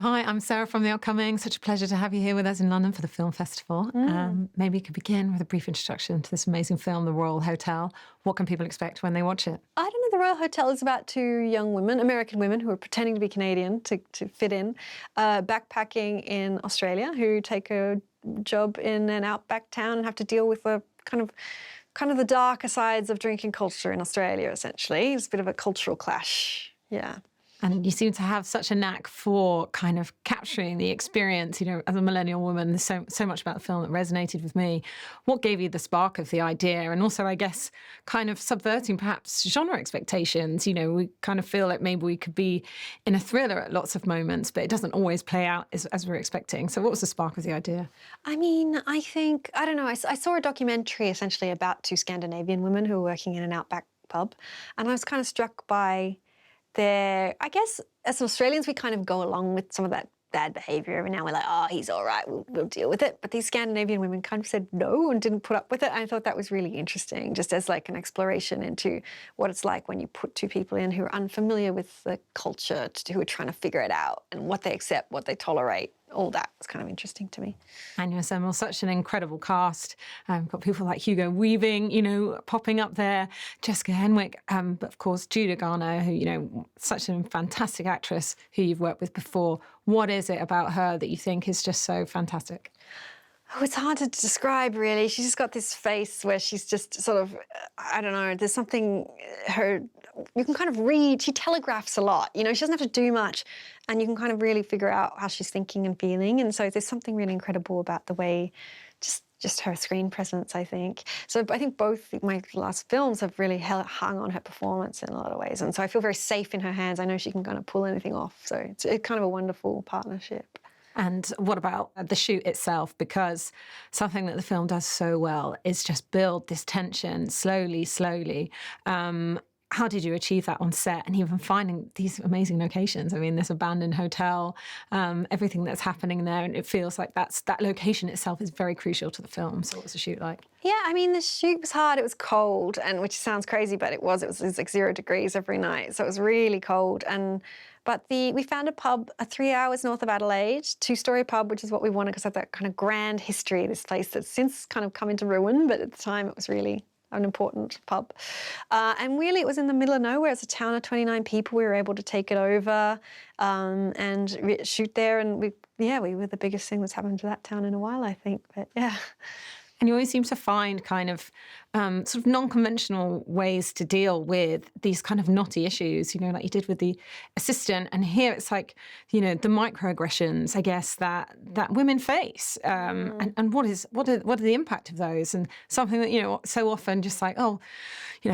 Hi, I'm Sarah from The Upcoming. Such a pleasure to have you here with us in London for the film festival. Maybe you could begin with a brief introduction to this amazing film, The Royal Hotel. What can people expect when they watch it? I don't know, The Royal Hotel is about two young women, American women, who are pretending to be Canadian to fit in, backpacking in Australia, who take a job in an outback town and have to deal with the kind of the darker sides of drinking culture in Australia, essentially. It's a bit of a cultural clash, yeah. And you seem to have such a knack for kind of capturing the experience, as a millennial woman. There's so much about the film that resonated with me. What gave you the spark of the idea? And also, I guess, kind of subverting perhaps genre expectations. We kind of feel like maybe we could be in a thriller at lots of moments, but it doesn't always play out as we're expecting. So what was the spark of the idea? I mean, I don't know, I saw a documentary essentially about two Scandinavian women who were working in an outback pub, and I was kind of struck by I guess as Australians, we kind of go along with some of that bad behaviour every now and we're like, oh, he's all right, we'll deal with it. But these Scandinavian women kind of said no and didn't put up with it. And I thought that was really interesting, just as like an exploration into what it's like when you put two people in who are unfamiliar with the culture, who are trying to figure it out, and what they accept, what they tolerate. All that was kind of interesting to me. And you assemble such an incredible cast. Got people like Hugo Weaving, popping up there, Jessica Henwick, but of course Julia Garner, who, such a fantastic actress who you've worked with before. What is it about her that you think is just so fantastic? Oh, it's hard to describe, really. She's just got this face where she's just sort of, I don't know, there's something, you can kind of read, she telegraphs a lot, she doesn't have to do much, and you can kind of really figure out how she's thinking and feeling, and so there's something really incredible about the way, just her screen presence, I think. So I think both my last films have really hung on her performance in a lot of ways, and so I feel very safe in her hands. I know she can kind of pull anything off, so it's kind of a wonderful partnership. And what about the shoot itself? Because something that the film does so well is just build this tension slowly. How did you achieve that on set, and even finding these amazing locations? I mean, this abandoned hotel, everything that's happening there, and it feels like that location itself is very crucial to the film. So what was the shoot like? Yeah, I mean, the shoot was hard. It was cold, and which sounds crazy, but it was like 0 degrees every night. So it was really cold. But we found a pub 3 hours north of Adelaide, 2-story pub, which is what we wanted because of that kind of grand history of this place that's since kind of come into ruin, but at the time it was really an important pub. And really it was in the middle of nowhere. It's a town of 29 people. We were able to take it over and shoot there, and we were the biggest thing that's happened to that town in a while, I think. But yeah. And you always seem to find kind of sort of non-conventional ways to deal with these kind of knotty issues, like you did with the assistant. And here it's like, the microaggressions, I guess, that women face. And what are the impact of those? And something that, so often just like, oh,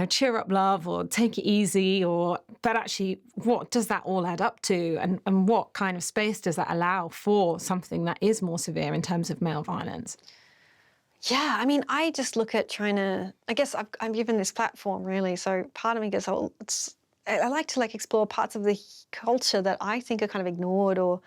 cheer up, love, or take it easy, but actually, what does that all add up to? And what kind of space does that allow for something that is more severe in terms of male violence? Yeah, I mean, I just look at trying to, I guess I'm given this platform, really, so part of me goes, I like to explore parts of the culture that I think are kind of ignored or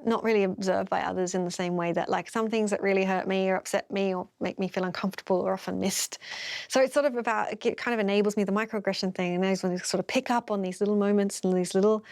not really observed by others in the same way, that some things that really hurt me or upset me or make me feel uncomfortable are often missed. So it's sort of about, it kind of enables me, the microaggression thing, enables me to sort of pick up on these little moments and these little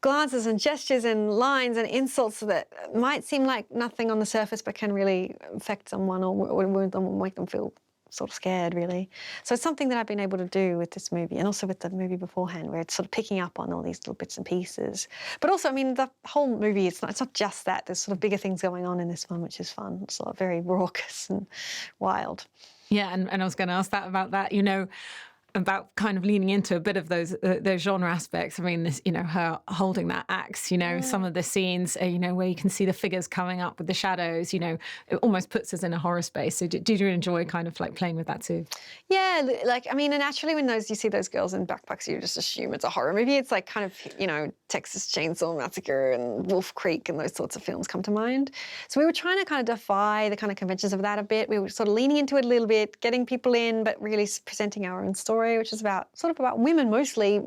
glances and gestures and lines and insults that might seem like nothing on the surface but can really affect someone or wound them or make them feel sort of scared, really. So it's something that I've been able to do with this movie, and also with the movie beforehand, where it's sort of picking up on all these little bits and pieces. But also, I mean, the whole movie, it's not just that. There's sort of bigger things going on in this one, which is fun. It's very raucous and wild. Yeah, and I was going to ask about that, about kind of leaning into a bit of those genre aspects. I mean, this, her holding that axe, some of the scenes, where you can see the figures coming up with the shadows, it almost puts us in a horror space. So did you enjoy kind of playing with that too? Yeah, I mean, and naturally when you see those girls in backpacks, you just assume it's a horror movie. It's kind of, Texas Chainsaw Massacre and Wolf Creek and those sorts of films come to mind. So we were trying to kind of defy the kind of conventions of that a bit. We were sort of leaning into it a little bit, getting people in, but really presenting our own story, which is about women mostly.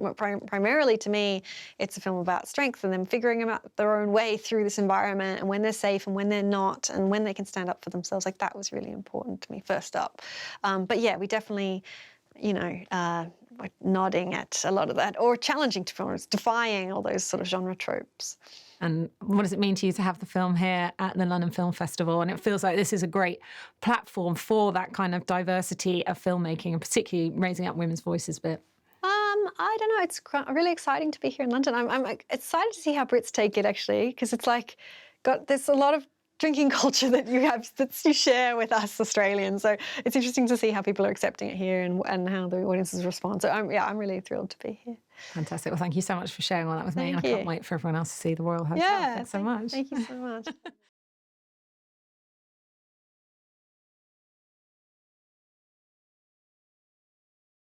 Primarily, to me, it's a film about strength and them figuring out their own way through this environment, and when they're safe and when they're not, and when they can stand up for themselves. That was really important to me first up. But yeah, we definitely, nodding at a lot of that, or challenging to films, defying all those sort of genre tropes. And what does it mean to you to have the film here at the London Film Festival? And it feels like this is a great platform for that kind of diversity of filmmaking, and particularly raising up women's voices a bit. I don't know. It's really exciting to be here in London. I'm like, excited to see how Brits take it, actually, because it's like there's a lot of drinking culture that you share with us Australians. So it's interesting to see how people are accepting it here and how the audiences respond. So I'm really thrilled to be here. Fantastic. Well, thank you so much for sharing all that with me. And I Thank can't you. wait for everyone else to see the Royal Hotel. Yeah, Thanks so much. Thank you so much.